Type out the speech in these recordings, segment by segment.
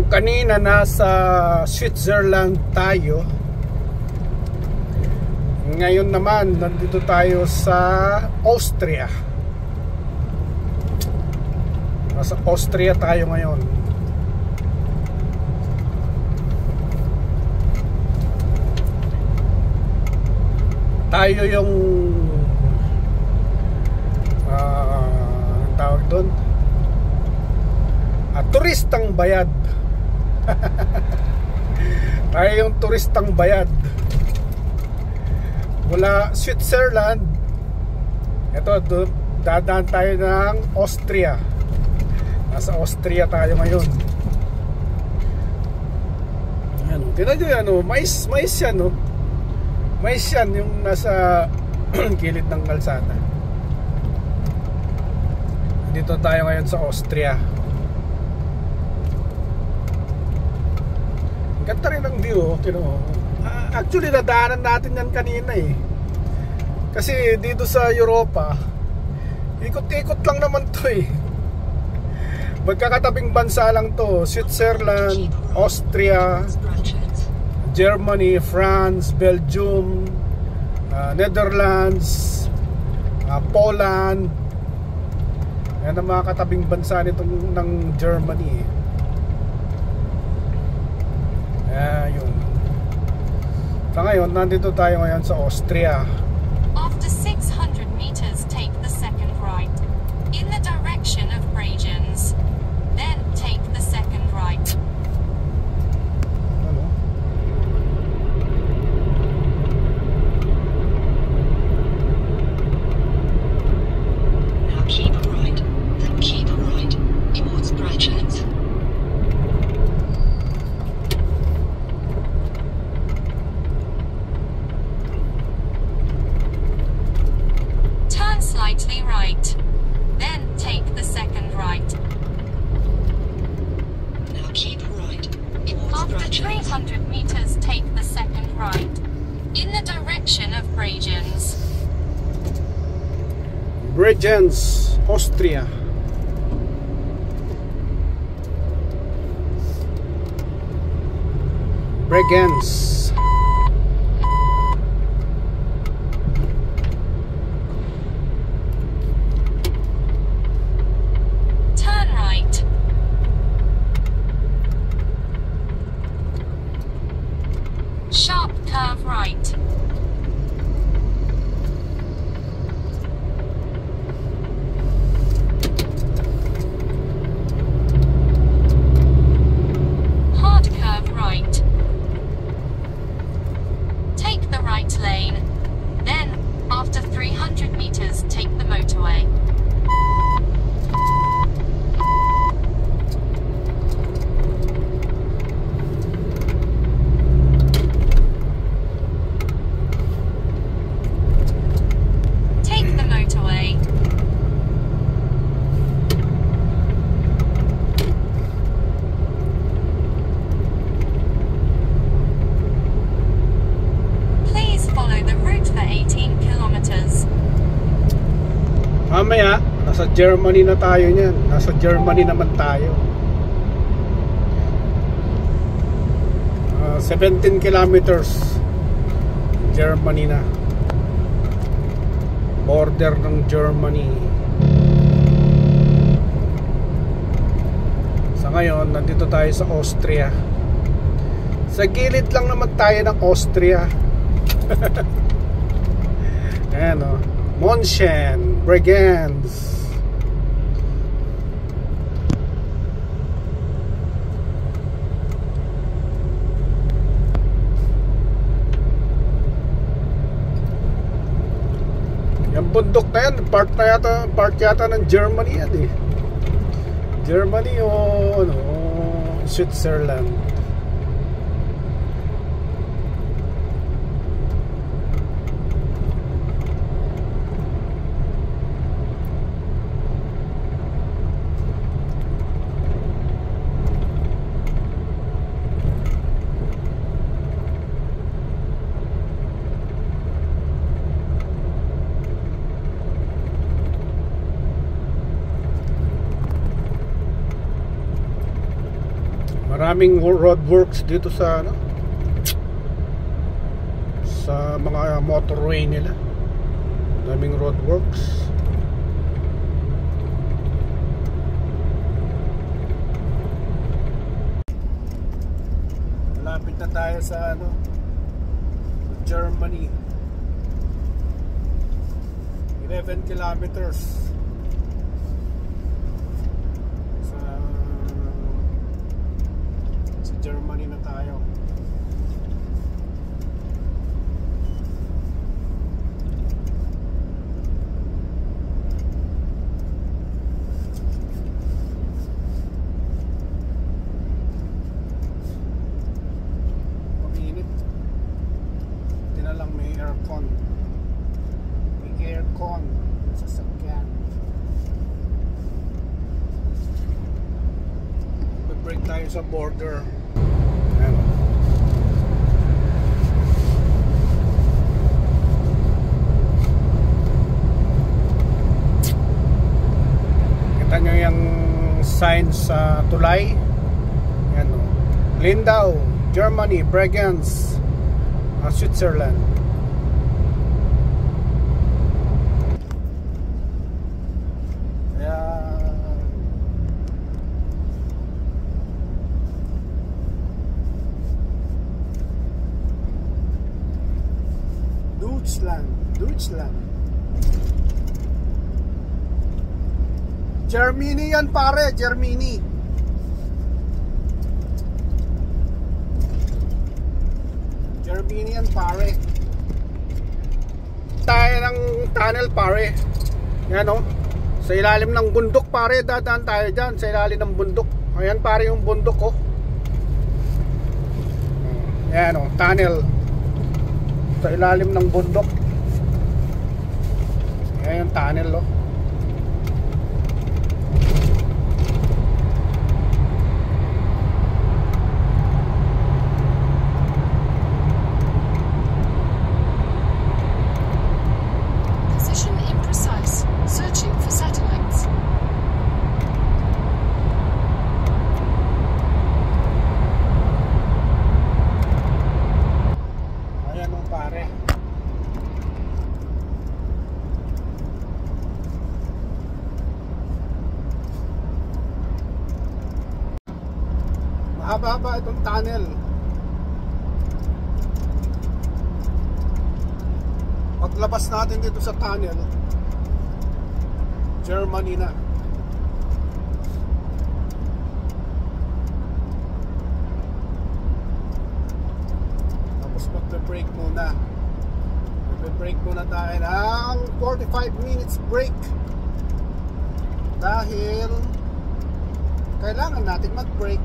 kanina nasa Switzerland tayo, ngayon naman nandito tayo sa Austria. Nasa Austria tayo ngayon. Tayo yung anong tawag doon? Turistang bayad. Tayo yung turistang bayad. Mula Switzerland, ito, dadaan tayo ng Austria. Nasa Austria tayo ngayon. Ano, tingnan nyo yan, mais yan, mais yan yung nasa kilid ng kalsada. Dito tayo ngayon sa Austria. Ganda rin ang view, actually nadaanan natin yan kanina kasi dito sa Europa ikot-ikot lang naman to magkakatabing bansa lang to. Switzerland, Austria, Germany, France, Belgium, Netherlands, Poland. Yan ang mga katabing bansa nitong ng Germany. Yun. So ngayon, nandito tayo ngayon sa Austria. After 600 meters, take the second right in the direction of Bregenz. Then take the second right. Ano? Now keep right, then keep right towards Bregenz. Turn slightly right, then take the second right. Now keep right towards After 300 meters, take the second right in the direction of Bregenz. Bregenz, Austria. Bregenz. Turn right. Sharp curve right. Hard curve right. Take the right lane. Then, after 300 meters, take the motorway. Take the motorway. Please follow the route for 18 kilometers. Mamaya, nasa Germany na tayo niyan. Nasa Germany naman tayo. 17 kilometers. Germany na. Border ng Germany. Sa ngayon, nandito tayo sa Austria. Sa gilid lang naman tayo ng Austria. Ayan München, Bregenz. Yung bundok na yan, part yata ng Germany yan Germany o Switzerland. Maraming roadworks dito sa ano, sa mga motorway nila. Maraming roadworks. Malapit na tayo sa ano, Germany. 11 kilometers sa Germany na tayo. Mainit. Hindi na lang may aircon. Aircon sa sakyan. Break tayo sa border. Ayan. Kita nyo yung sign sa tulay. Ayan, o. Lindau, Germany, Bregenz, Switzerland. Deutschland. Germany yan pare, Germany. Germany yan pare. Tayo ng tunnel pare. Yan o. Sa ilalim ng bundok pare, dadaan tayo dyan. Sa ilalim ng bundok. Ayan pare yung bundok o. Yan o, tunnel. Sa ilalim ng bundok. Ayan yung tunnel o. Position imprecise. Searching for satellites. Ayan o pare. Mahaba-haba itong tunnel. Paglabas natin dito sa tunnel, Germany na. Tapos magbe-break muna. Magbe-break muna tayo ng 45 minutes break. Dahil kailangan natin mag-break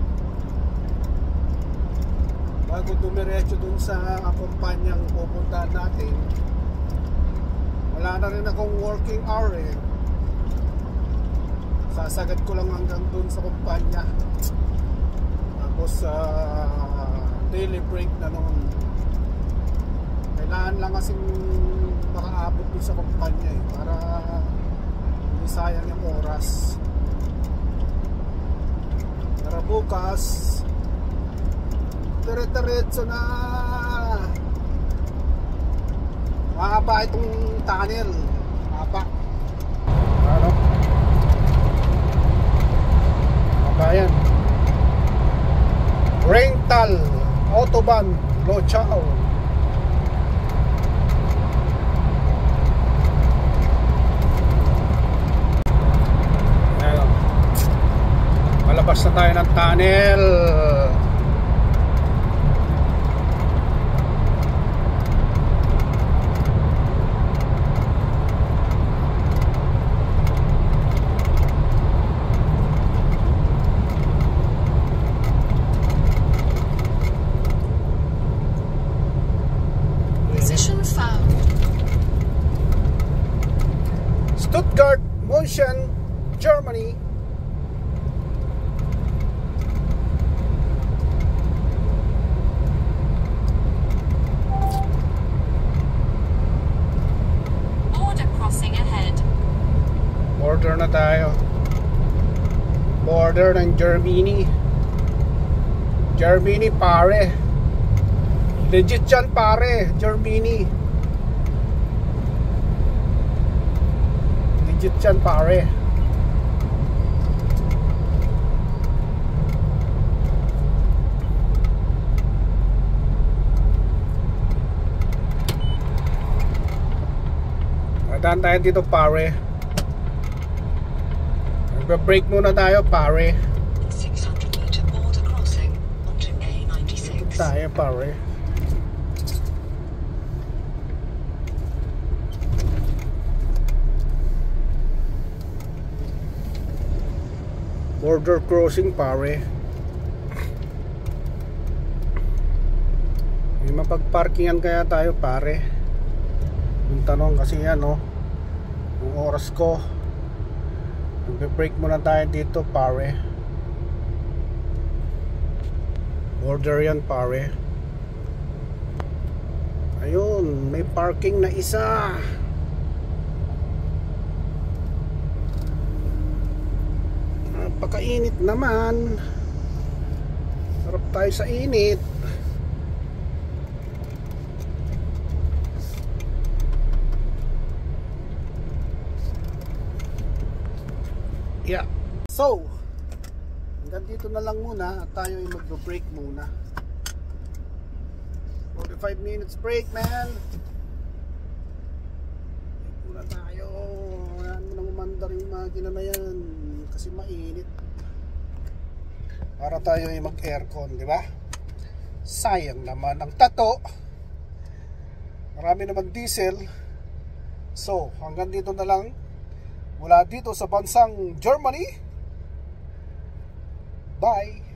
bago dumiretso dun sa kumpanyang pupuntahan natin. Wala na rin akong working hour eh. Sasagad ko lang hanggang dun sa kumpanya. Tapos daily break na noon. Kailangan lang kasing makaabot dun sa kumpanya eh, para hindi sayang yung oras. Para bukas dire-diretso na. Mahaba itong tunnel. Mahaba. Ano? Mahaba yan. Rheintal Autobahn Lochau. Ayan. Malabas na tayo ng tunnel. Stuttgart, München, Germany. Border crossing ahead. Border na tayo. Border ng Germany. Germany pare. Legit yan pare, Germany. Legit yan pare. Daan tayo dito pare. Nagbe-break muna tayo pare. 600 meter border crossing onto A96. Tayo pare. Border crossing pare. May mapagparkingan kaya tayo pare. Yung tanong kasi yan oh, yung oras ko. Nagbe-break muna tayo dito pare. Border yan pare. Ayun, may parking na isa. Napakainit naman. Sarap tayo sa init. Yeah. So, hanggang dito na lang muna at tayo ay magbe-break muna. 45 minutes break, man. Break muna tayo. Wala mo nang umandar yung makina na yan kasi mainit. Para tayo ay mag-aircon, di ba? Sayang naman ang tato. Marami naman diesel. So, hanggang dito na lang. Mula dito sa bansang Germany. Bye!